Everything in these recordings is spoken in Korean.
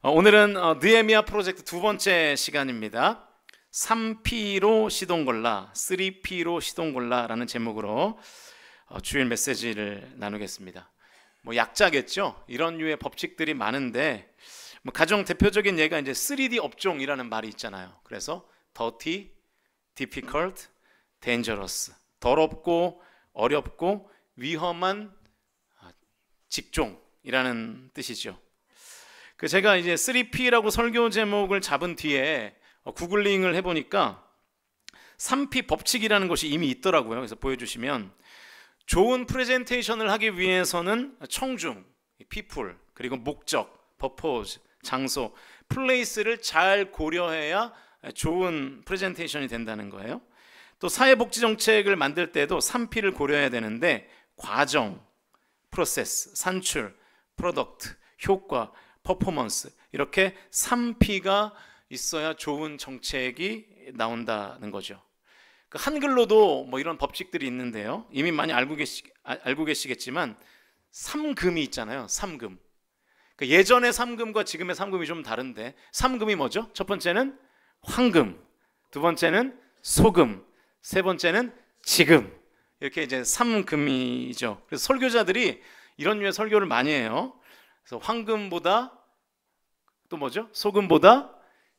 오늘은 느헤미야 프로젝트 두 번째 시간입니다. 3P로 시동 골라, 3P로 시동 골라라는 제목으로 주일 메시지를 나누겠습니다. 약자겠죠. 이런 류의 법칙들이 많은데 가장 대표적인 예가 이제 3D 업종이라는 말이 있잖아요. 그래서 dirty, difficult, dangerous, 더럽고 어렵고 위험한 직종이라는 뜻이죠. 제가 이제 3P라고 설교 제목을 잡은 뒤에 구글링을 해보니까 3P 법칙이라는 것이 이미 있더라고요. 그래서 보여주시면 좋은 프레젠테이션을 하기 위해서는 청중, people, 그리고 목적, purpose, 장소, 플레이스를 잘 고려해야 좋은 프레젠테이션이 된다는 거예요. 또 사회복지정책을 만들 때도 3P를 고려해야 되는데 과정, 프로세스, 산출, 프로덕트, 효과, 퍼포먼스, 이렇게 3P가 있어야 좋은 정책이 나온다는 거죠. 한글로도 이런 법칙들이 있는데요. 이미 많이 알고 계시겠지만 3금이 있잖아요. 3금. 예전의 3금과 지금의 3금이 좀 다른데 3금이 뭐죠? 첫 번째는 황금, 두 번째는 소금, 세 번째는 지금. 이렇게 이제 3금이죠. 그래서 설교자들이 이런 류의 설교를 많이 해요. 그래서 황금보다 또 뭐죠? 소금보다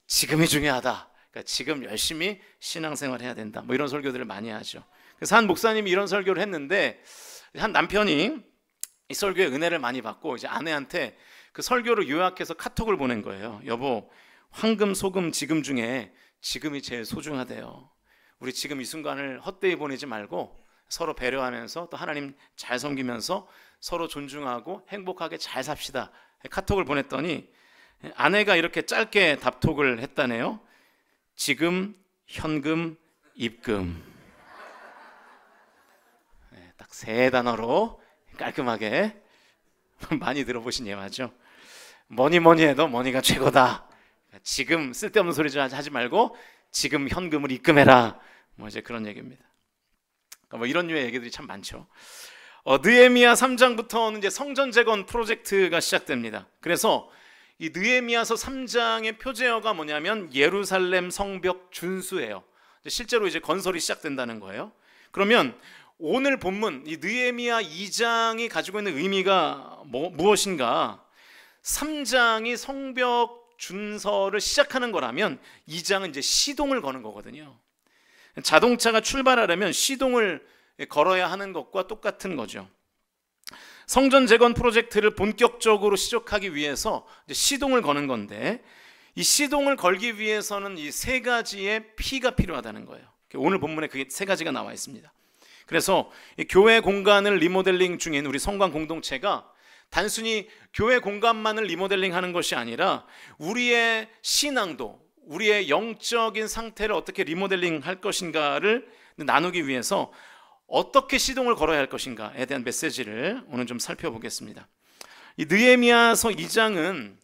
지금이 중요하다. 그러니까 지금 열심히 신앙생활 해야 된다. 이런 설교들을 많이 하죠. 그래서 한 목사님이 이런 설교를 했는데 한 남편이 이 설교에 은혜를 많이 받고 이제 아내한테 그 설교를 요약해서 카톡을 보낸 거예요. 여보, 황금, 소금, 지금 중에 지금이 제일 소중하대요. 우리 지금 이 순간을 헛되이 보내지 말고 서로 배려하면서 또 하나님 잘 섬기면서 서로 존중하고 행복하게 잘 삽시다. 카톡을 보냈더니 아내가 이렇게 짧게 답톡을 했다네요. 지금, 현금, 입금. 딱 세 단어로 깔끔하게 많이 들어보신 예화죠. 뭐니 해도 머니가 최고다. 지금 쓸데없는 소리 하지 말고 지금 현금을 입금해라. 이제 그런 얘기입니다. 이런 류의 얘기들이 참 많죠. 느헤미야 3장부터는 이제 성전 재건 프로젝트가 시작됩니다. 그래서 이 느헤미야서 3장의 표제어가 뭐냐면 예루살렘 성벽 준수예요. 실제로 이제 건설이 시작된다는 거예요. 그러면 오늘 본문 이 느헤미야 2장이 가지고 있는 의미가 무엇인가? 3장이 성벽 준설을 시작하는 거라면 2장은 이제 시동을 거는 거거든요. 자동차가 출발하려면 시동을 걸어야 하는 것과 똑같은 거죠. 성전 재건 프로젝트를 본격적으로 시작하기 위해서 이제 시동을 거는 건데 이 시동을 걸기 위해서는 이 세 가지의 P가 필요하다는 거예요. 오늘 본문에 그게 세 가지가 나와 있습니다. 그래서 이 교회 공간을 리모델링 중인 우리 성관 공동체가 단순히 교회 공간만을 리모델링하는 것이 아니라 우리의 신앙도, 우리의 영적인 상태를 어떻게 리모델링 할 것인가를 나누기 위해서 어떻게 시동을 걸어야 할 것인가에 대한 메시지를 오늘 좀 살펴보겠습니다. 이 느헤미야서 2장은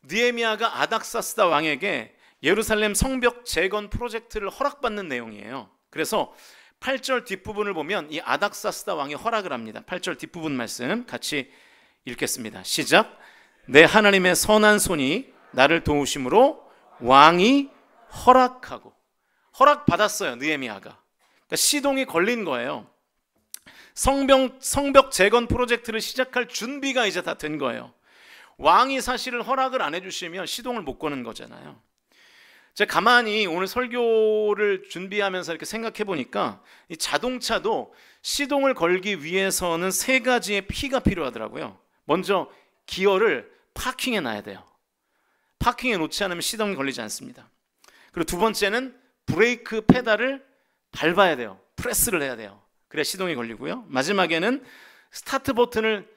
느헤미야가 아닥사스다 왕에게 예루살렘 성벽 재건 프로젝트를 허락받는 내용이에요. 그래서 8절 뒷부분을 보면 이 아닥사스다 왕이 허락을 합니다. 8절 뒷부분 말씀 같이 읽겠습니다. 시작. 내 하나님의 선한 손이 나를 도우심으로 왕이 허락받았어요. 느헤미야가. 그러니까 시동이 걸린 거예요. 성벽 재건 프로젝트를 시작할 준비가 이제 다 된 거예요. 왕이 사실은 허락을 안 해주시면 시동을 못 거는 거잖아요. 제가 가만히 오늘 설교를 준비하면서 이렇게 생각해 보니까 이 자동차도 시동을 걸기 위해서는 세 가지의 P가 필요하더라고요. 먼저 기어를 파킹해 놔야 돼요. 파킹해 놓지 않으면 시동이 걸리지 않습니다. 그리고 두 번째는 브레이크 페달을 밟아야 돼요. 프레스를 해야 돼요. 그래야 시동이 걸리고요. 마지막에는 스타트 버튼을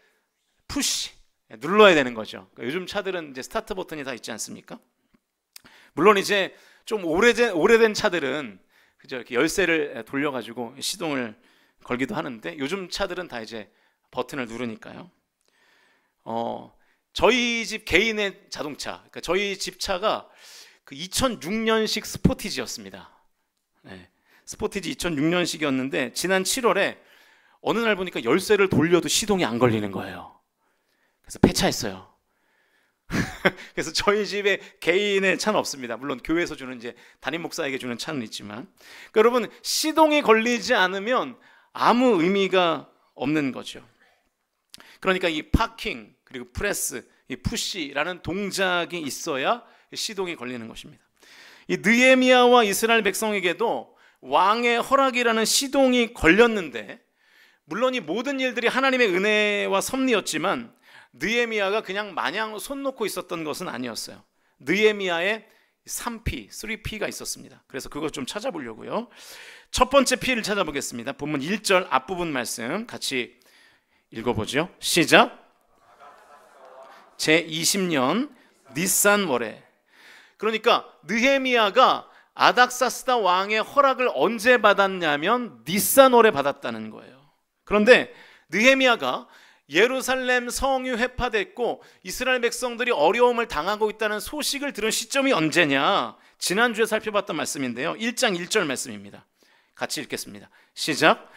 눌러야 되는 거죠. 그러니까 요즘 차들은 이제 스타트 버튼이 다 있지 않습니까? 물론 이제 좀 오래된 차들은 그죠, 이렇게 열쇠를 돌려가지고 시동을 걸기도 하는데 요즘 차들은 다 이제 버튼을 누르니까요. 저희 집 개인의 자동차, 그러니까 저희 집 차가 그 2006년식 스포티지였습니다. 네, 스포티지 2006년식이었는데 지난 7월에 어느 날 보니까 열쇠를 돌려도 시동이 안 걸리는 거예요. 그래서 폐차했어요. 그래서 저희 집에 개인의 차는 없습니다. 물론 교회에서 주는 이제 담임 목사에게 주는 차는 있지만, 그러니까 여러분 시동이 걸리지 않으면 아무 의미가 없는 거죠. 그러니까 이 파킹 그리고 프레스, 이 푸시라는 동작이 있어야 시동이 걸리는 것입니다. 이 느헤미야와 이스라엘 백성에게도 왕의 허락이라는 시동이 걸렸는데, 물론 이 모든 일들이 하나님의 은혜와 섭리였지만 느헤미야가 그냥 마냥 손 놓고 있었던 것은 아니었어요. 느헤미야의 3P, 3P가 있었습니다. 그래서 그것 좀 찾아보려고요. 첫 번째 P를 찾아보겠습니다. 본문 1절 앞부분 말씀 같이 읽어보죠. 시작. 제20년 니산월에. 그러니까 느헤미야가 아닥사스다 왕의 허락을 언제 받았냐면 니산월에 받았다는 거예요. 그런데 느헤미야가 예루살렘 성이 회파됐고 이스라엘 백성들이 어려움을 당하고 있다는 소식을 들은 시점이 언제냐? 지난주에 살펴봤던 말씀인데요. 1장 1절 말씀입니다. 같이 읽겠습니다. 시작.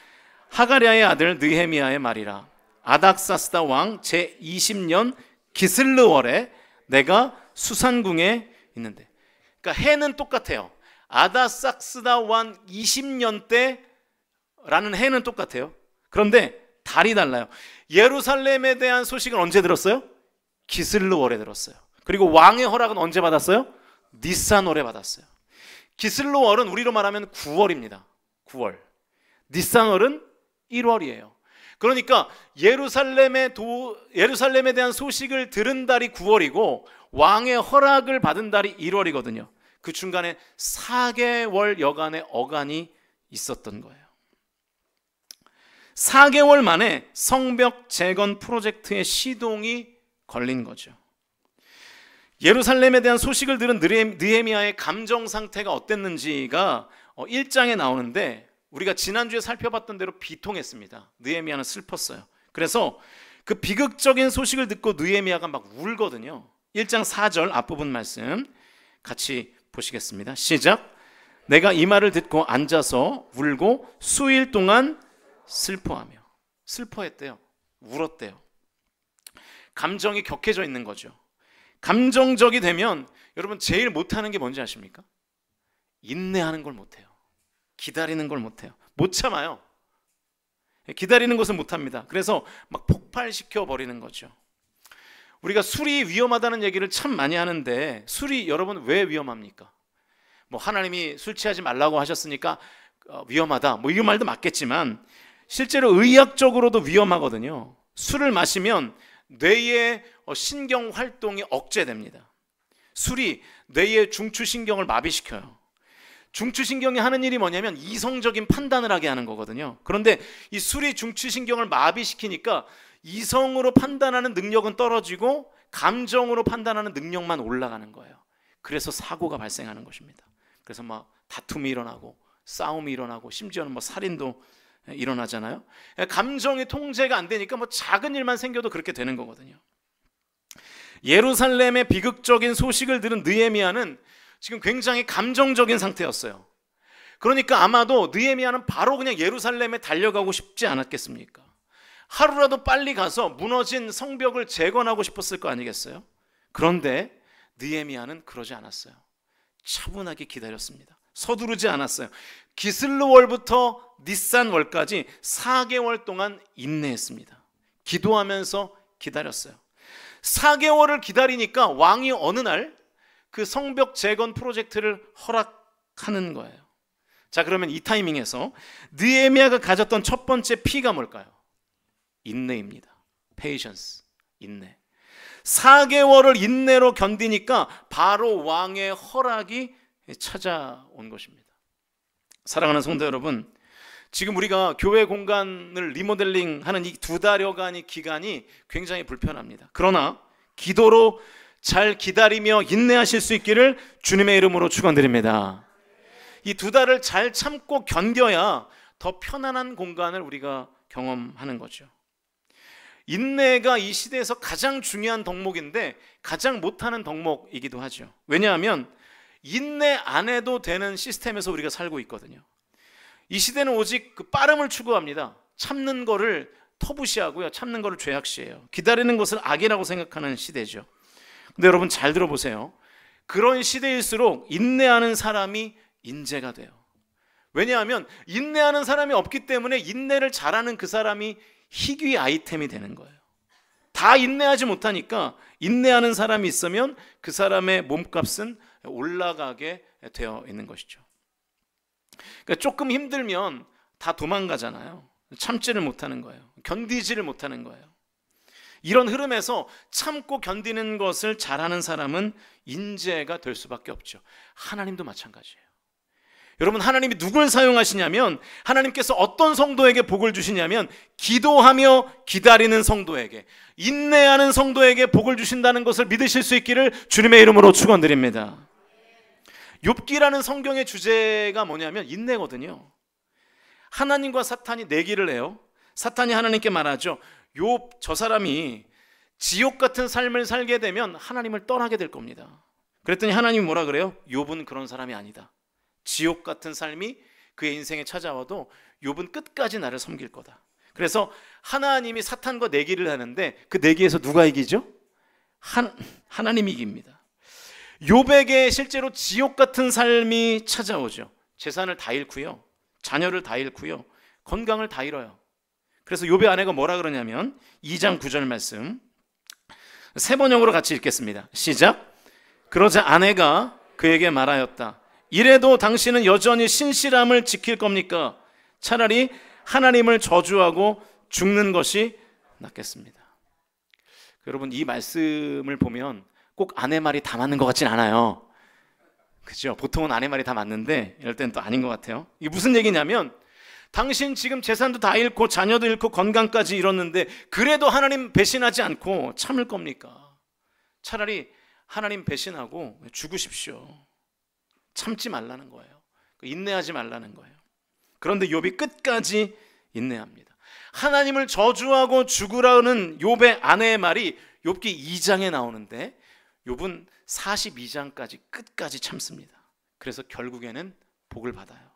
하가랴의 아들 느헤미야의 말이라. 아닥사스다 왕 제20년 기슬르월에 내가 수산궁에 있는데. 그러니까 해는 똑같아요. 아닥사스다 왕 20년 때라는 해는 똑같아요. 그런데 달이 달라요. 예루살렘에 대한 소식은 언제 들었어요? 기슬르월에 들었어요. 그리고 왕의 허락은 언제 받았어요? 니산월에 받았어요. 기슬르월은 우리로 말하면 9월입니다. 9월. 니산월은 1월이에요. 그러니까 예루살렘에 대한 소식을 들은 달이 9월이고 왕의 허락을 받은 달이 1월이거든요. 그 중간에 4개월 여간의 어간이 있었던 거예요. 4개월 만에 성벽 재건 프로젝트의 시동이 걸린 거죠. 예루살렘에 대한 소식을 들은 느헤미야의 감정 상태가 어땠는지가 1장에 나오는데, 우리가 지난주에 살펴봤던 대로 비통했습니다. 느헤미야는 슬펐어요. 그래서 그 비극적인 소식을 듣고 느헤미야가 막 울거든요. 1장 4절 앞부분 말씀 같이 보시겠습니다. 시작. 내가 이 말을 듣고 앉아서 울고 수일 동안 슬퍼하며. 슬퍼했대요. 울었대요. 감정이 격해져 있는 거죠. 감정적이 되면 여러분 제일 못하는 게 뭔지 아십니까? 인내하는 걸 못해요. 기다리는 걸 못해요. 못 참아요. 기다리는 것은 못합니다. 그래서 막 폭발시켜 버리는 거죠. 우리가 술이 위험하다는 얘기를 참 많이 하는데, 술이 여러분 왜 위험합니까? 뭐 하나님이 술 취하지 말라고 하셨으니까 위험하다, 뭐 이런 말도 맞겠지만 실제로 의학적으로도 위험하거든요. 술을 마시면 뇌의 신경 활동이 억제됩니다. 술이 뇌의 중추신경을 마비시켜요. 중추신경이 하는 일이 뭐냐면 이성적인 판단을 하게 하는 거거든요. 그런데 이 술이 중추신경을 마비시키니까 이성으로 판단하는 능력은 떨어지고 감정으로 판단하는 능력만 올라가는 거예요. 그래서 사고가 발생하는 것입니다. 그래서 막 다툼이 일어나고 싸움이 일어나고 심지어는 뭐 살인도 일어나잖아요. 감정이 통제가 안 되니까 뭐 작은 일만 생겨도 그렇게 되는 거거든요. 예루살렘의 비극적인 소식을 들은 느헤미야는 지금 굉장히 감정적인 상태였어요. 그러니까 아마도 느헤미야는 바로 그냥 예루살렘에 달려가고 싶지 않았겠습니까? 하루라도 빨리 가서 무너진 성벽을 재건하고 싶었을 거 아니겠어요? 그런데 느헤미야는 그러지 않았어요. 차분하게 기다렸습니다. 서두르지 않았어요. 기슬르월부터 니산월까지 4개월 동안 인내했습니다. 기도하면서 기다렸어요. 4개월을 기다리니까 왕이 어느 날 그 성벽 재건 프로젝트를 허락하는 거예요. 자, 그러면 이 타이밍에서 느헤미야가 가졌던 첫 번째 P가 뭘까요? 인내입니다. Patience, 인내. 4개월을 인내로 견디니까 바로 왕의 허락이 찾아온 것입니다. 사랑하는 성도 여러분, 지금 우리가 교회 공간을 리모델링하는 이 2달여간의 기간이 굉장히 불편합니다. 그러나 기도로 잘 기다리며 인내하실 수 있기를 주님의 이름으로 축원드립니다. 이 2달을 잘 참고 견뎌야 더 편안한 공간을 우리가 경험하는 거죠. 인내가 이 시대에서 가장 중요한 덕목인데 가장 못하는 덕목이기도 하죠. 왜냐하면 인내 안 해도 되는 시스템에서 우리가 살고 있거든요. 이 시대는 오직 그 빠름을 추구합니다. 참는 거를 터부시하고요, 참는 거를 죄악시해요. 기다리는 것을 악이라고 생각하는 시대죠. 근데 여러분 잘 들어보세요. 그런 시대일수록 인내하는 사람이 인재가 돼요. 왜냐하면 인내하는 사람이 없기 때문에 인내를 잘하는 그 사람이 희귀 아이템이 되는 거예요. 다 인내하지 못하니까 인내하는 사람이 있으면 그 사람의 몸값은 올라가게 되어 있는 것이죠. 그러니까 조금 힘들면 다 도망가잖아요. 참지를 못하는 거예요. 견디지를 못하는 거예요. 이런 흐름에서 참고 견디는 것을 잘하는 사람은 인재가 될 수밖에 없죠. 하나님도 마찬가지예요. 여러분, 하나님이 누굴 사용하시냐면, 하나님께서 어떤 성도에게 복을 주시냐면 기도하며 기다리는 성도에게, 인내하는 성도에게 복을 주신다는 것을 믿으실 수 있기를 주님의 이름으로 축원드립니다. 욥기라는 성경의 주제가 뭐냐면 인내거든요. 하나님과 사탄이 내기를 해요. 사탄이 하나님께 말하죠. 욥, 저 사람이 지옥 같은 삶을 살게 되면 하나님을 떠나게 될 겁니다. 그랬더니 하나님이 뭐라 그래요? 욥은 그런 사람이 아니다. 지옥 같은 삶이 그의 인생에 찾아와도 욥은 끝까지 나를 섬길 거다. 그래서 하나님이 사탄과 내기를 하는데 그 내기에서 누가 이기죠? 하나님이 이깁니다. 욥에게 실제로 지옥 같은 삶이 찾아오죠. 재산을 다 잃고요, 자녀를 다 잃고요, 건강을 다 잃어요. 그래서 욥의 아내가 뭐라 그러냐면 2장 9절 말씀 세 번역으로 같이 읽겠습니다. 시작. 그러자 아내가 그에게 말하였다. 이래도 당신은 여전히 신실함을 지킬 겁니까? 차라리 하나님을 저주하고 죽는 것이 낫겠습니다. 여러분, 이 말씀을 보면 꼭 아내 말이 다 맞는 것 같진 않아요. 그죠? 보통은 아내 말이 다 맞는데 이럴 때는 또 아닌 것 같아요. 이게 무슨 얘기냐면, 당신 지금 재산도 다 잃고 자녀도 잃고 건강까지 잃었는데 그래도 하나님 배신하지 않고 참을 겁니까? 차라리 하나님 배신하고 죽으십시오. 참지 말라는 거예요. 인내하지 말라는 거예요. 그런데 욥이 끝까지 인내합니다. 하나님을 저주하고 죽으라는 욥의 아내의 말이 욥기 2장에 나오는데 욥은 42장까지 끝까지 참습니다. 그래서 결국에는 복을 받아요.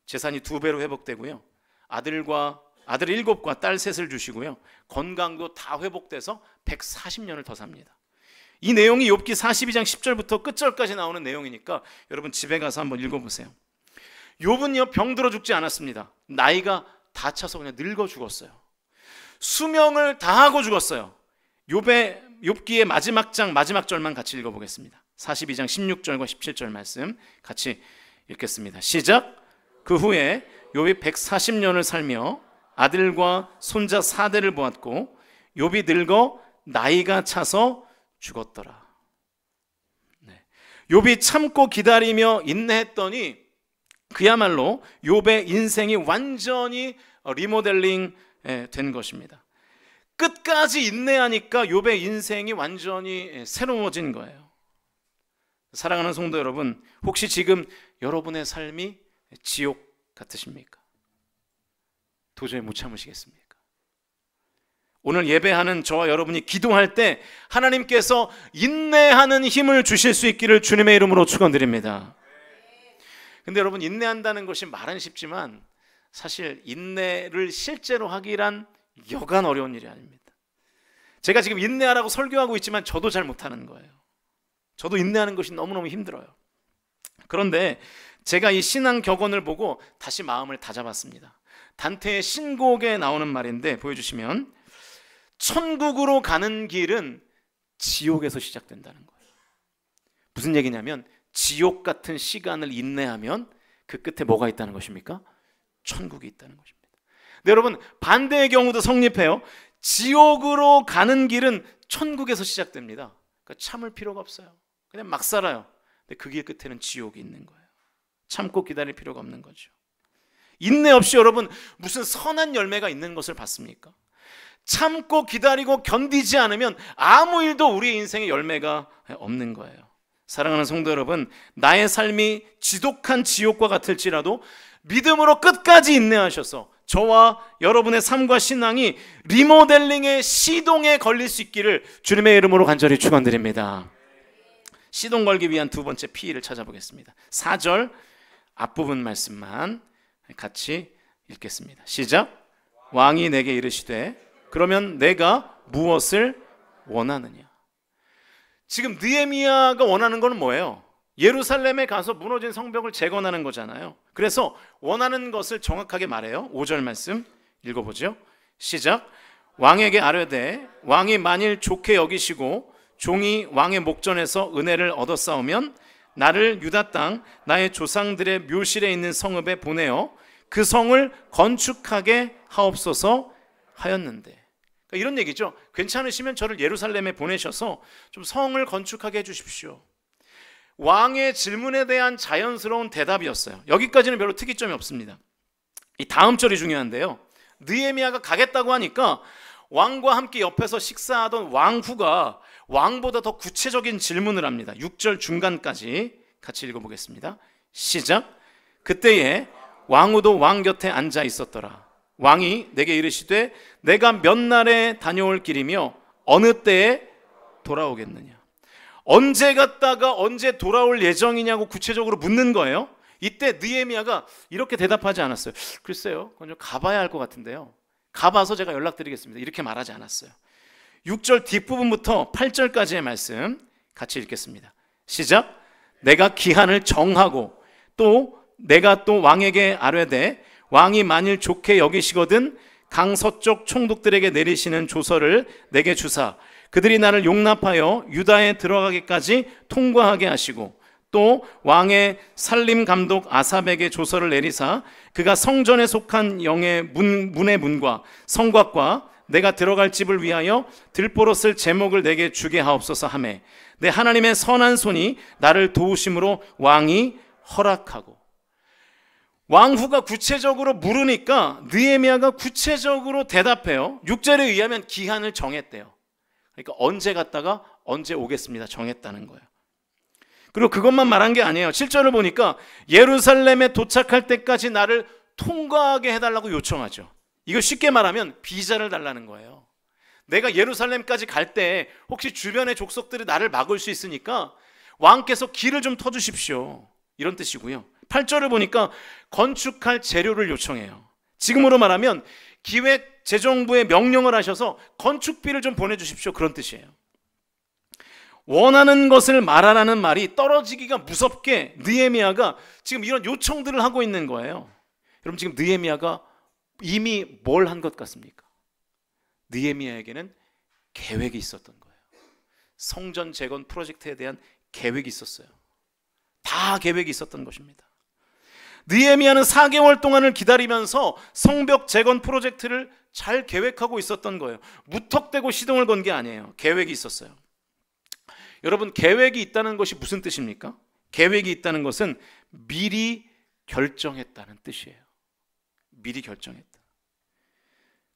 재산이 2배로 회복되고요, 아들 7과 딸 3을 주시고요, 건강도 다 회복돼서 140년을 더 삽니다. 이 내용이 욥기 42장 10절부터 끝절까지 나오는 내용이니까 여러분 집에 가서 한번 읽어보세요. 욥은요, 병들어 죽지 않았습니다. 나이가 다 차서 그냥 늙어 죽었어요. 수명을 다하고 죽었어요. 욥기의 마지막 장 마지막 절만 같이 읽어보겠습니다. 42장 16절과 17절 말씀 같이 읽겠습니다. 시작. 그 후에 욥이 140년을 살며 아들과 손자 4대를 보았고 욥이 늙어 나이가 차서 죽었더라. 네. 욥이 참고 기다리며 인내했더니 그야말로 욥의 인생이 완전히 리모델링 된 것입니다. 끝까지 인내하니까 욥의 인생이 완전히 새로워진 거예요. 사랑하는 성도 여러분, 혹시 지금 여러분의 삶이 지옥 같으십니까? 도저히 못 참으시겠습니까? 오늘 예배하는 저와 여러분이 기도할 때 하나님께서 인내하는 힘을 주실 수 있기를 주님의 이름으로 축원드립니다. 근데 여러분, 인내한다는 것이 말은 쉽지만 사실 인내를 실제로 하기란 여간 어려운 일이 아닙니다. 제가 지금 인내하라고 설교하고 있지만 저도 잘 못하는 거예요. 저도 인내하는 것이 너무너무 힘들어요. 그런데 제가 이 신앙 격언을 보고 다시 마음을 다잡았습니다. 단테의 신곡에 나오는 말인데 보여주시면, 천국으로 가는 길은 지옥에서 시작된다는 거예요. 무슨 얘기냐면 지옥 같은 시간을 인내하면 그 끝에 뭐가 있다는 것입니까? 천국이 있다는 것입니다. 근데 여러분, 반대의 경우도 성립해요. 지옥으로 가는 길은 천국에서 시작됩니다. 그러니까 참을 필요가 없어요. 그냥 막 살아요. 근데 그 길 끝에는 지옥이 있는 거예요. 참고 기다릴 필요가 없는 거죠. 인내 없이 여러분 무슨 선한 열매가 있는 것을 봤습니까? 참고 기다리고 견디지 않으면 아무 일도 우리의 인생에 열매가 없는 거예요. 사랑하는 성도 여러분, 나의 삶이 지독한 지옥과 같을지라도 믿음으로 끝까지 인내하셔서 저와 여러분의 삶과 신앙이 리모델링의 시동에 걸릴 수 있기를 주님의 이름으로 간절히 축원드립니다. 시동 걸기 위한 두 번째 P를 찾아보겠습니다. 4절 앞부분 말씀만 같이 읽겠습니다. 시작. 왕이 내게 이르시되 그러면 내가 무엇을 원하느냐. 지금 느헤미야가 원하는 건 뭐예요? 예루살렘에 가서 무너진 성벽을 재건하는 거잖아요. 그래서 원하는 것을 정확하게 말해요. 5절 말씀 읽어보죠. 시작. 왕에게 아뢰되 왕이 만일 좋게 여기시고 종이 왕의 목전에서 은혜를 얻었사오면 나를 유다 땅 나의 조상들의 묘실에 있는 성읍에 보내어 그 성을 건축하게 하옵소서 하였는데, 그러니까 이런 얘기죠. 괜찮으시면 저를 예루살렘에 보내셔서 좀 성을 건축하게 해주십시오. 왕의 질문에 대한 자연스러운 대답이었어요. 여기까지는 별로 특이점이 없습니다. 이 다음 절이 중요한데요. 느헤미야가 가겠다고 하니까 왕과 함께 옆에서 식사하던 왕후가 왕보다 더 구체적인 질문을 합니다. 6절 중간까지 같이 읽어보겠습니다. 시작. 그때에 왕후도 왕 곁에 앉아 있었더라. 왕이 내게 이르시되 내가 몇 날에 다녀올 길이며 어느 때에 돌아오겠느냐. 언제 갔다가 언제 돌아올 예정이냐고 구체적으로 묻는 거예요. 이때 느헤미야가 이렇게 대답하지 않았어요. 글쎄요, 그건 좀 가봐야 할 것 같은데요. 가봐서 제가 연락드리겠습니다. 이렇게 말하지 않았어요. 6절 뒷부분부터 8절까지의 말씀 같이 읽겠습니다. 시작. 내가 기한을 정하고 또 내가 또 왕에게 아뢰되 왕이 만일 좋게 여기시거든 강서쪽 총독들에게 내리시는 조서를 내게 주사 그들이 나를 용납하여 유다에 들어가기까지 통과하게 하시고 또 왕의 살림 감독 아삽에게 조서를 내리사 그가 성전에 속한 영의 문의 문과 성곽과 내가 들어갈 집을 위하여 들보로 쓸 제목을 내게 주게 하옵소서 하매 내 하나님의 선한 손이 나를 도우심으로 왕이 허락하고. 왕후가 구체적으로 물으니까 느헤미야가 구체적으로 대답해요. 6절에 의하면 기한을 정했대요. 그러니까 언제 갔다가 언제 오겠습니다 정했다는 거예요. 그리고 그것만 말한 게 아니에요. 7절을 보니까 예루살렘에 도착할 때까지 나를 통과하게 해달라고 요청하죠. 이거 쉽게 말하면 비자를 달라는 거예요. 내가 예루살렘까지 갈 때 혹시 주변의 족속들이 나를 막을 수 있으니까 왕께서 길을 좀 터주십시오, 이런 뜻이고요. 8절을 보니까 건축할 재료를 요청해요. 지금으로 말하면 기획재정부에 명령을 하셔서 건축비를 좀 보내주십시오, 그런 뜻이에요. 원하는 것을 말하라는 말이 떨어지기가 무섭게 느헤미야가 지금 이런 요청들을 하고 있는 거예요. 여러분, 지금 느헤미야가 이미 뭘 한 것 같습니까? 느헤미야에게는 계획이 있었던 거예요. 성전 재건 프로젝트에 대한 계획이 있었어요. 다 계획이 있었던 것입니다. 느헤미야는 4개월 동안을 기다리면서 성벽 재건 프로젝트를 잘 계획하고 있었던 거예요. 무턱대고 시동을 건 게 아니에요. 계획이 있었어요. 여러분, 계획이 있다는 것이 무슨 뜻입니까? 계획이 있다는 것은 미리 결정했다는 뜻이에요. 미리 결정했다.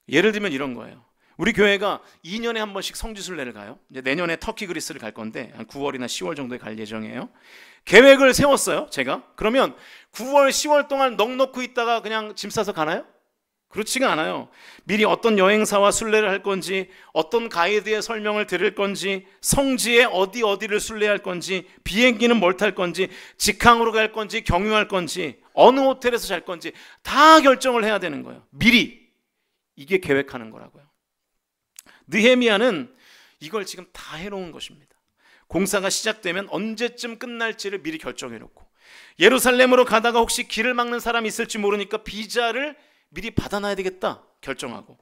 예를 들면 이런 거예요. 우리 교회가 2년에 한 번씩 성지순례를 가요. 이제 내년에 터키 그리스를 갈 건데 한 9월이나 10월 정도에 갈 예정이에요. 계획을 세웠어요, 제가. 그러면 9월, 10월 동안 넋놓고 있다가 그냥 짐 싸서 가나요? 그렇지가 않아요. 미리 어떤 여행사와 순례를 할 건지, 어떤 가이드의 설명을 들을 건지, 성지에 어디를 순례할 건지, 비행기는 뭘 탈 건지, 직항으로 갈 건지, 경유할 건지, 어느 호텔에서 잘 건지 다 결정을 해야 되는 거예요. 미리. 이게 계획하는 거라고요. 느헤미야는 이걸 지금 다 해놓은 것입니다. 공사가 시작되면 언제쯤 끝날지를 미리 결정해놓고, 예루살렘으로 가다가 혹시 길을 막는 사람이 있을지 모르니까 비자를 미리 받아놔야 되겠다 결정하고,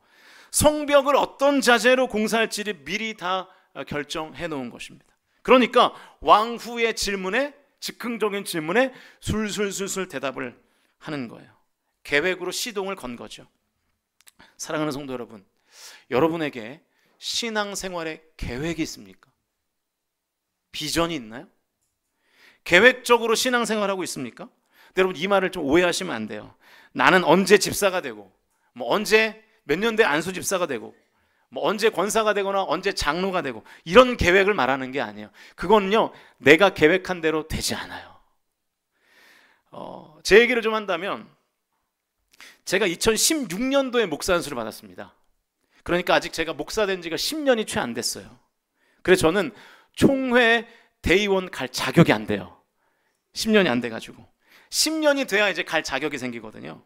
성벽을 어떤 자재로 공사할지를 미리 다 결정해 놓은 것입니다. 그러니까 왕후의 질문에, 즉흥적인 질문에 술술술술 대답을 하는 거예요. 계획으로 시동을 건 거죠. 사랑하는 성도 여러분, 여러분에게 신앙생활에 계획이 있습니까? 비전이 있나요? 계획적으로 신앙생활하고 있습니까? 여러분, 이 말을 좀 오해하시면 안 돼요. 나는 언제 집사가 되고, 언제 몇 년대 안수 집사가 되고, 언제 권사가 되거나 언제 장로가 되고, 이런 계획을 말하는 게 아니에요. 그건요, 내가 계획한 대로 되지 않아요. 제 얘기를 좀 한다면, 제가 2016년도에 목사 안수를 받았습니다. 그러니까 아직 제가 목사 된 지가 10년이 채 안 됐어요. 그래서 저는 총회 대의원 갈 자격이 안 돼요. 10년이 안 돼가지고. 10년이 돼야 이제 갈 자격이 생기거든요.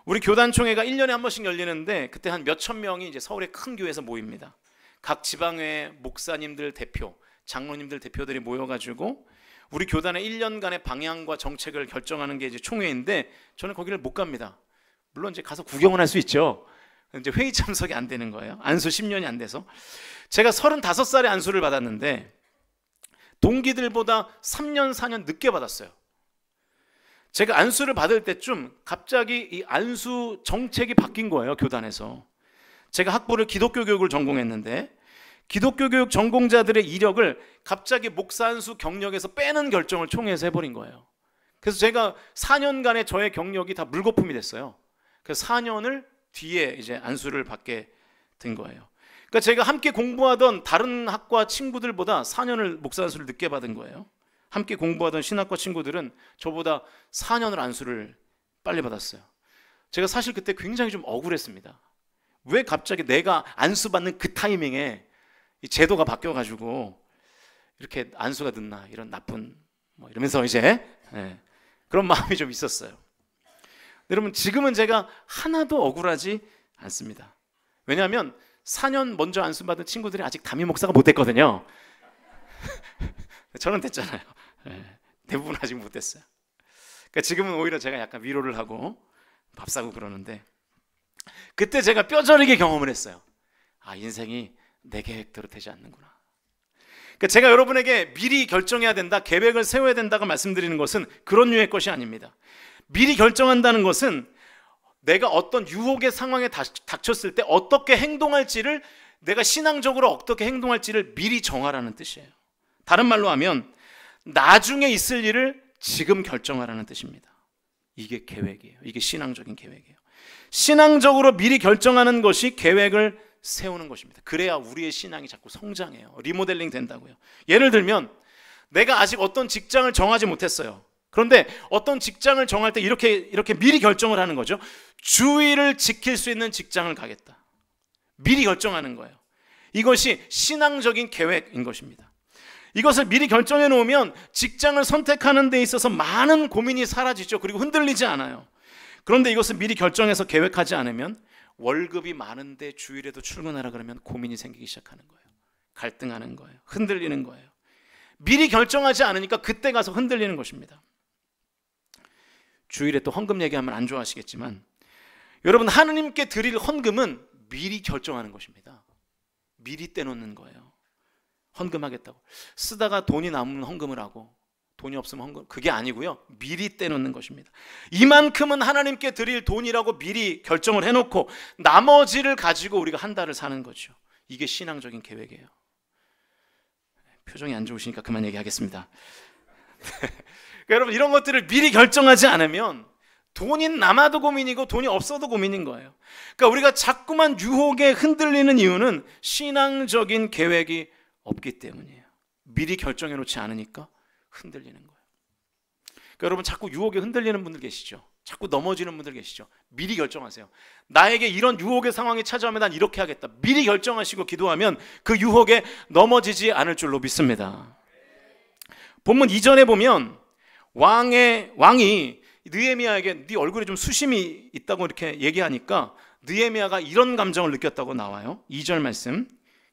우리 교단총회가 1년에 한 번씩 열리는데 그때 한 몇천 명이 이제 서울의 큰 교회에서 모입니다. 각 지방회 목사님들 대표, 장로님들 대표들이 모여가지고 우리 교단의 1년간의 방향과 정책을 결정하는 게 이제 총회인데 저는 거기를 못 갑니다. 물론 이제 가서 구경은 할 수 있죠. 이제 회의 참석이 안 되는 거예요. 안수 10년이 안 돼서. 제가 35살에 안수를 받았는데 동기들보다 3년 4년 늦게 받았어요. 제가 안수를 받을 때쯤 갑자기 이 안수 정책이 바뀐 거예요, 교단에서. 제가 학부를 기독교 교육을 전공했는데 기독교 교육 전공자들의 이력을 갑자기 목사 안수 경력에서 빼는 결정을 총회에서 해버린 거예요. 그래서 제가 4년간의 저의 경력이 다 물거품이 됐어요. 그래서 4년을 뒤에 이제 안수를 받게 된 거예요. 그러니까 제가 함께 공부하던 다른 학과 친구들보다 4년을 목사 안수를 늦게 받은 거예요. 함께 공부하던 신학과 친구들은 저보다 4년을 안수를 빨리 받았어요. 제가 사실 그때 굉장히 좀 억울했습니다. 왜 갑자기 내가 안수 받는 그 타이밍에 이 제도가 바뀌어가지고 이렇게 안수가 늦나, 이런 나쁜 이러면서 이제 그런 마음이 좀 있었어요. 여러분, 지금은 제가 하나도 억울하지 않습니다. 왜냐하면 4년 먼저 안수 받은 친구들이 아직 담임 목사가 못 됐거든요. 저는 됐잖아요. 대부분 아직 못 됐어요. 그러니까 지금은 오히려 제가 약간 위로를 하고 밥 사고 그러는데, 그때 제가 뼈저리게 경험을 했어요. 아, 인생이 내 계획대로 되지 않는구나. 그러니까 제가 여러분에게 미리 결정해야 된다, 계획을 세워야 된다고 말씀드리는 것은 그런 류의 것이 아닙니다. 미리 결정한다는 것은 내가 어떤 유혹의 상황에 닥쳤을 때 어떻게 행동할지를, 내가 신앙적으로 어떻게 행동할지를 미리 정하라는 뜻이에요. 다른 말로 하면 나중에 있을 일을 지금 결정하라는 뜻입니다. 이게 계획이에요. 이게 신앙적인 계획이에요. 신앙적으로 미리 결정하는 것이 계획을 세우는 것입니다. 그래야 우리의 신앙이 자꾸 성장해요. 리모델링 된다고요. 예를 들면 내가 아직 어떤 직장을 정하지 못했어요. 그런데 어떤 직장을 정할 때 이렇게 미리 결정을 하는 거죠. 주의를 지킬 수 있는 직장을 가겠다. 미리 결정하는 거예요. 이것이 신앙적인 계획인 것입니다. 이것을 미리 결정해 놓으면 직장을 선택하는 데 있어서 많은 고민이 사라지죠. 그리고 흔들리지 않아요. 그런데 이것을 미리 결정해서 계획하지 않으면 월급이 많은데 주일에도 출근하라 그러면 고민이 생기기 시작하는 거예요. 갈등하는 거예요. 흔들리는 거예요. 미리 결정하지 않으니까 그때 가서 흔들리는 것입니다. 주일에 또 헌금 얘기하면 안 좋아하시겠지만, 여러분, 하느님께 드릴 헌금은 미리 결정하는 것입니다. 미리 떼놓는 거예요. 헌금하겠다고 쓰다가 돈이 남으면 헌금을 하고 돈이 없으면 헌금, 그게 아니고요. 미리 떼놓는 것입니다. 이만큼은 하나님께 드릴 돈이라고 미리 결정을 해놓고 나머지를 가지고 우리가 한 달을 사는 거죠. 이게 신앙적인 계획이에요. 표정이 안 좋으시니까 그만 얘기하겠습니다. 여러분, 이런 것들을 미리 결정하지 않으면 돈이 남아도 고민이고 돈이 없어도 고민인 거예요. 그러니까 우리가 자꾸만 유혹에 흔들리는 이유는 신앙적인 계획이 없기 때문이에요. 미리 결정해 놓지 않으니까 흔들리는 거예요. 그러니까 여러분, 자꾸 유혹에 흔들리는 분들 계시죠? 자꾸 넘어지는 분들 계시죠? 미리 결정하세요. 나에게 이런 유혹의 상황이 찾아오면 난 이렇게 하겠다. 미리 결정하시고 기도하면 그 유혹에 넘어지지 않을 줄로 믿습니다. 본문 이전에 보면 왕이 느헤미야에게 네 얼굴에 좀 수심이 있다고 이렇게 얘기하니까 느헤미야가 이런 감정을 느꼈다고 나와요. 2절 말씀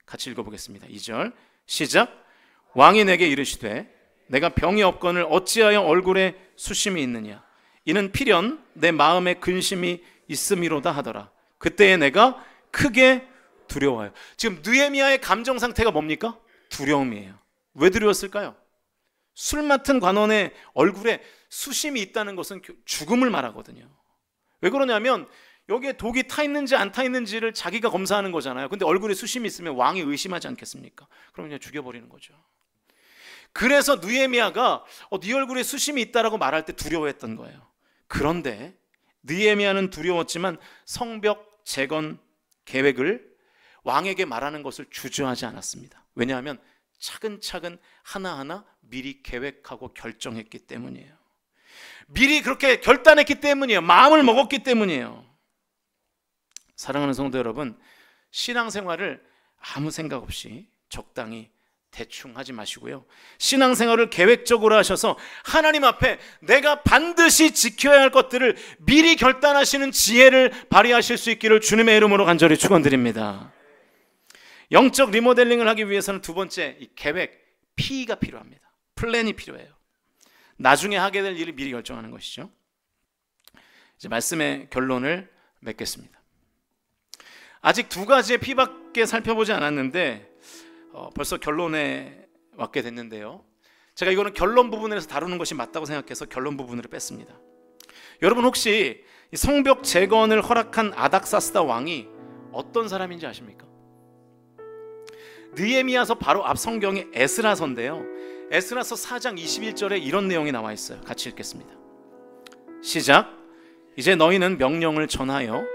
같이 읽어보겠습니다. 2절 시작. 왕이 내게 이르시되 내가 병이 없거늘 어찌하여 얼굴에 수심이 있느냐. 이는 필연 내 마음에 근심이 있음이로다 하더라. 그때에 내가 크게 두려워요. 지금 느헤미야의 감정 상태가 뭡니까? 두려움이에요. 왜 두려웠을까요? 술 맡은 관원의 얼굴에 수심이 있다는 것은 죽음을 말하거든요. 왜 그러냐면 여기에 독이 타 있는지 안 타 있는지를 자기가 검사하는 거잖아요. 근데 얼굴에 수심이 있으면 왕이 의심하지 않겠습니까? 그럼 그냥 죽여버리는 거죠. 그래서 느헤미야가 네 얼굴에 수심이 있다라고 말할 때 두려워했던 거예요. 그런데 느헤미야는 두려웠지만 성벽 재건 계획을 왕에게 말하는 것을 주저하지 않았습니다. 왜냐하면 차근차근 하나하나 미리 계획하고 결정했기 때문이에요. 미리 그렇게 결단했기 때문이에요. 마음을 먹었기 때문이에요. 사랑하는 성도 여러분, 신앙생활을 아무 생각 없이 적당히 대충 하지 마시고요. 신앙생활을 계획적으로 하셔서 하나님 앞에 내가 반드시 지켜야 할 것들을 미리 결단하시는 지혜를 발휘하실 수 있기를 주님의 이름으로 간절히 축원드립니다. 영적 리모델링을 하기 위해서는 두 번째, 이 계획, P가 필요합니다. 플랜이 필요해요. 나중에 하게 될 일을 미리 결정하는 것이죠. 이제 말씀의 결론을 맺겠습니다. 아직 두 가지의 P밖에 살펴보지 않았는데 벌써 결론에 왔게 됐는데요. 제가 이거는 결론 부분에서 다루는 것이 맞다고 생각해서 결론 부분으로 뺐습니다. 여러분 혹시 성벽 재건을 허락한 아닥사스다 왕이 어떤 사람인지 아십니까? 느헤미야서 바로 앞 성경이 에스라서인데요. 에스라서 4장 21절에 이런 내용이 나와 있어요. 같이 읽겠습니다. 시작. 이제 너희는 명령을 전하여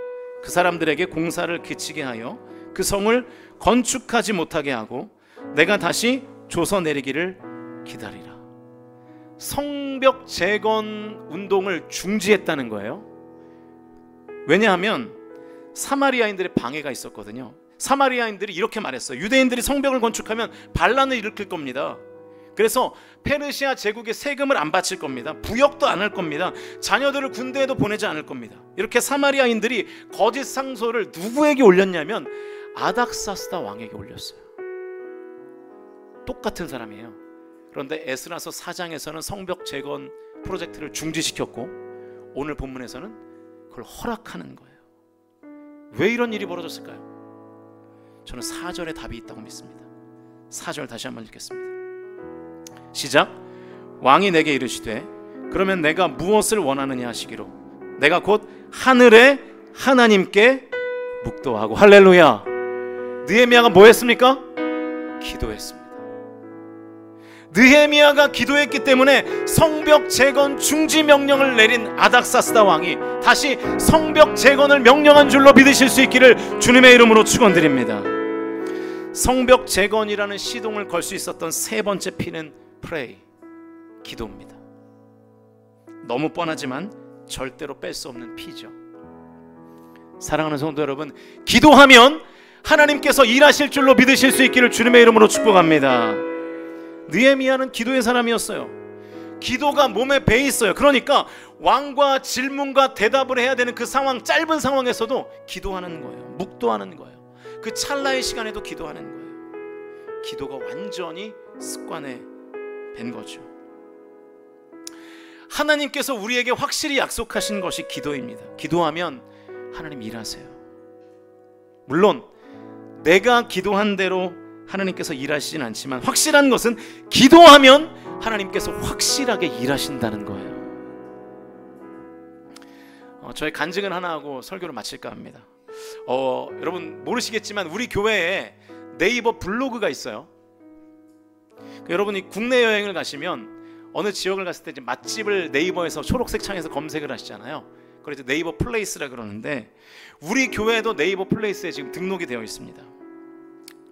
그 사람들에게 공사를 그치게 하여 그 성을 건축하지 못하게 하고 내가 다시 조서 내리기를 기다리라. 성벽 재건 운동을 중지했다는 거예요. 왜냐하면 사마리아인들의 방해가 있었거든요. 사마리아인들이 이렇게 말했어요. 유대인들이 성벽을 건축하면 반란을 일으킬 겁니다. 그래서 페르시아 제국의 세금을 안 바칠 겁니다. 부역도 안 할 겁니다. 자녀들을 군대에도 보내지 않을 겁니다. 이렇게 사마리아인들이 거짓 상소를 누구에게 올렸냐면 아닥사스다 왕에게 올렸어요. 똑같은 사람이에요. 그런데 에스라서 4장에서는 성벽 재건 프로젝트를 중지시켰고 오늘 본문에서는 그걸 허락하는 거예요. 왜 이런 일이 벌어졌을까요? 저는 4절에 답이 있다고 믿습니다. 4절 다시 한번 읽겠습니다. 시작. 왕이 내게 이르시되 그러면 내가 무엇을 원하느냐 하시기로 내가 곧 하늘의 하나님께 묵도하고. 할렐루야. 느헤미야가 뭐 했습니까? 기도했습니다. 느헤미야가 기도했기 때문에 성벽 재건 중지 명령을 내린 아닥사스다 왕이 다시 성벽 재건을 명령한 줄로 믿으실 수 있기를 주님의 이름으로 축원드립니다. 성벽 재건이라는 시동을 걸 수 있었던 세 번째 P는 pray, 기도입니다. 너무 뻔하지만 절대로 뺄 수 없는 P죠. 사랑하는 성도 여러분, 기도하면 하나님께서 일하실 줄로 믿으실 수 있기를 주님의 이름으로 축복합니다. 느헤미야는 기도의 사람이었어요. 기도가 몸에 배 있어요. 그러니까 왕과 질문과 대답을 해야 되는 그 상황, 짧은 상황에서도 기도하는 거예요. 묵도하는 거예요. 그 찰나의 시간에도 기도하는 거예요. 기도가 완전히 습관에 된 거죠. 하나님께서 우리에게 확실히 약속하신 것이 기도입니다. 기도하면 하나님 일하세요. 물론 내가 기도한 대로 하나님께서 일하시진 않지만 확실한 것은 기도하면 하나님께서 확실하게 일하신다는 거예요. 저의 간증을 하나 하고 설교를 마칠까 합니다. 여러분 모르시겠지만 우리 교회에 네이버 블로그가 있어요. 여러분이 국내 여행을 가시면 어느 지역을 갔을 때 이제 맛집을 네이버에서 초록색 창에서 검색을 하시잖아요. 그래서 네이버 플레이스라 그러는데 우리 교회도 네이버 플레이스에 지금 등록이 되어 있습니다.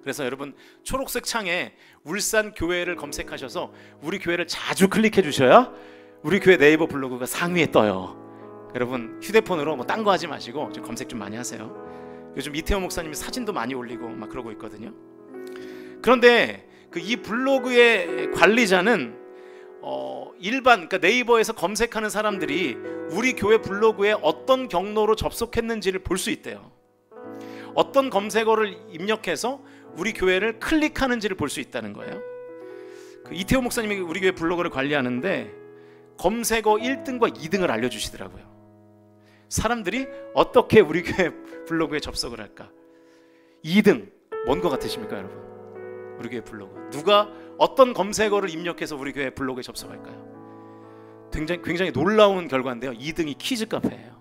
그래서 여러분 초록색 창에 울산 교회를 검색하셔서 우리 교회를 자주 클릭해 주셔야 우리 교회 네이버 블로그가 상위에 떠요. 여러분 휴대폰으로 뭐 딴 거 하지 마시고 좀 검색 좀 많이 하세요. 요즘 이태호 목사님이 사진도 많이 올리고 막 그러고 있거든요. 그런데 이 블로그의 관리자는 그러니까 네이버에서 검색하는 사람들이 우리 교회 블로그에 어떤 경로로 접속했는지를 볼 수 있대요. 어떤 검색어를 입력해서 우리 교회를 클릭하는지를 볼 수 있다는 거예요. 이태호 목사님이 우리 교회 블로그를 관리하는데 검색어 1등과 2등을 알려주시더라고요. 사람들이 어떻게 우리 교회 블로그에 접속을 할까? 2등 뭔 거 같으십니까 여러분? 우리 교회 블로그 누가 어떤 검색어를 입력해서 우리 교회 블로그에 접속할까요? 굉장히 놀라운 결과인데요. 2등이 키즈 카페예요.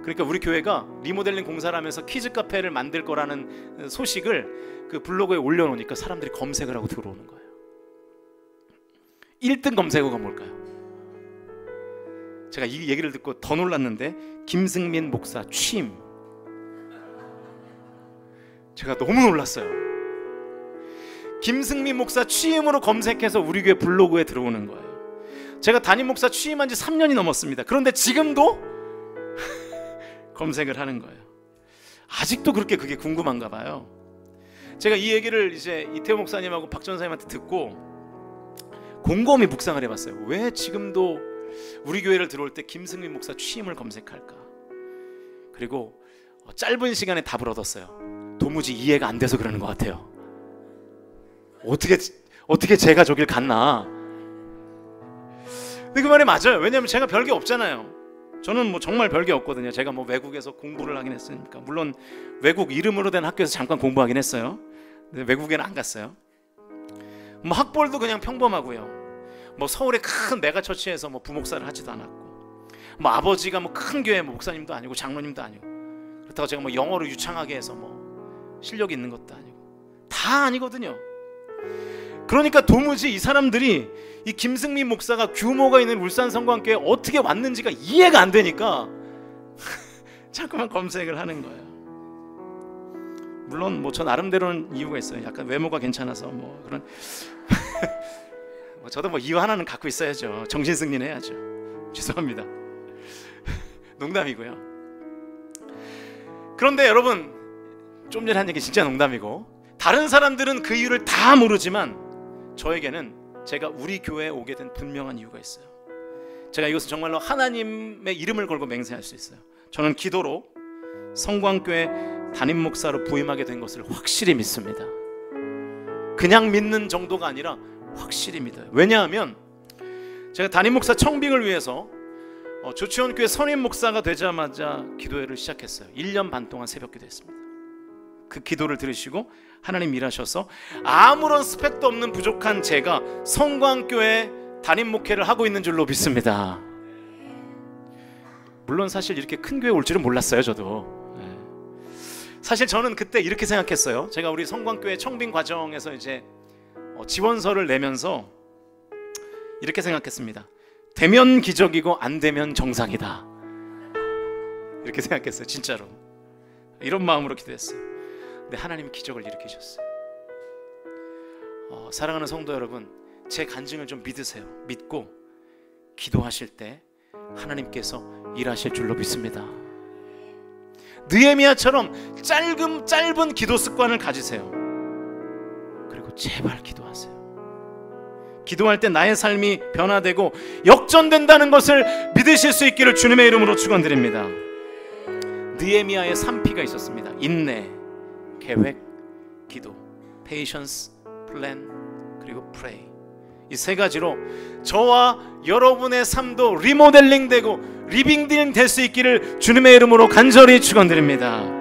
그러니까 우리 교회가 리모델링 공사를 하면서 키즈 카페를 만들 거라는 소식을 그 블로그에 올려놓으니까 사람들이 검색을 하고 들어오는 거예요. 1등 검색어가 뭘까요? 제가 이 얘기를 듣고 더 놀랐는데 김승민 목사 취임. 제가 너무 놀랐어요. 김승민 목사 취임으로 검색해서 우리 교회 블로그에 들어오는 거예요. 제가 담임 목사 취임한 지 3년이 넘었습니다. 그런데 지금도 검색을 하는 거예요. 아직도 그게 궁금한가 봐요. 제가 이 얘기를 이제 이태호 목사님하고 박 전사님한테 듣고 곰곰이 묵상을 해봤어요. 왜 지금도 우리 교회를 들어올 때 김승민 목사 취임을 검색할까? 그리고 짧은 시간에 답을 얻었어요. 도무지 이해가 안 돼서 그러는 것 같아요. 어떻게 제가 저길 갔나. 근데 그 말이 맞아요. 왜냐하면 제가 별게 없잖아요. 저는 뭐 정말 별게 없거든요. 제가 뭐 외국에서 공부를 하긴 했으니까. 물론 외국 이름으로 된 학교에서 잠깐 공부하긴 했어요. 근데 외국에는 안 갔어요. 뭐 학벌도 그냥 평범하고요. 뭐 서울의 큰 메가처치에서 뭐 부목사를 하지도 않았고, 뭐 아버지가 뭐 큰 교회 목사님도 아니고 장로님도 아니고, 그렇다고 제가 뭐 영어를 유창하게 해서 뭐 실력이 있는 것도 아니고, 다 아니거든요. 그러니까 도무지 이 사람들이 이 김승민 목사가 규모가 있는 울산 성광교회에 어떻게 왔는지가 이해가 안 되니까 자꾸만 검색을 하는 거예요. 물론 뭐 저 나름대로는 이유가 있어요. 약간 외모가 괜찮아서 뭐 그런 뭐 저도 뭐 이유 하나는 갖고 있어야죠. 정신승리는 해야죠. 죄송합니다. 농담이고요. 그런데 여러분, 좀 전에 한 얘기 진짜 농담이고, 다른 사람들은 그 이유를 다 모르지만 저에게는 제가 우리 교회에 오게 된 분명한 이유가 있어요. 제가 이것은 정말로 하나님의 이름을 걸고 맹세할 수 있어요. 저는 기도로 성광교회 담임 목사로 부임하게 된 것을 확실히 믿습니다. 그냥 믿는 정도가 아니라 확실히 믿어요. 왜냐하면 제가 담임 목사 청빙을 위해서 조치원교회 선임 목사가 되자마자 기도회를 시작했어요. 1년 반 동안 새벽 기도했습니다. 그 기도를 들으시고 하나님 일하셔서 아무런 스펙도 없는 부족한 제가 성광교회 담임 목회를 하고 있는 줄로 믿습니다. 물론 사실 이렇게 큰 교회 올 줄은 몰랐어요. 저도 사실 저는 그때 이렇게 생각했어요. 제가 우리 성광교회 청빙 과정에서 이제 지원서를 내면서 이렇게 생각했습니다. 되면 기적이고 안 되면 정상이다, 이렇게 생각했어요. 진짜로 이런 마음으로 기도했어요. 근데 하나님이 기적을 일으키셨어요. 사랑하는 성도 여러분, 제 간증을 좀 믿으세요. 믿고 기도하실 때 하나님께서 일하실 줄로 믿습니다. 느헤미야처럼 짧은 기도 습관을 가지세요. 그리고 제발 기도하세요. 기도할 때 나의 삶이 변화되고 역전된다는 것을 믿으실 수 있기를 주님의 이름으로 축원드립니다. 느헤미야의 3P가 있었습니다. 인내, 계획, 기도. Patience, Plan, 그리고 Pray. 이 세 가지로 저와 여러분의 삶도 리모델링 되고 리빙딩 될 수 있기를 주님의 이름으로 간절히 축원드립니다.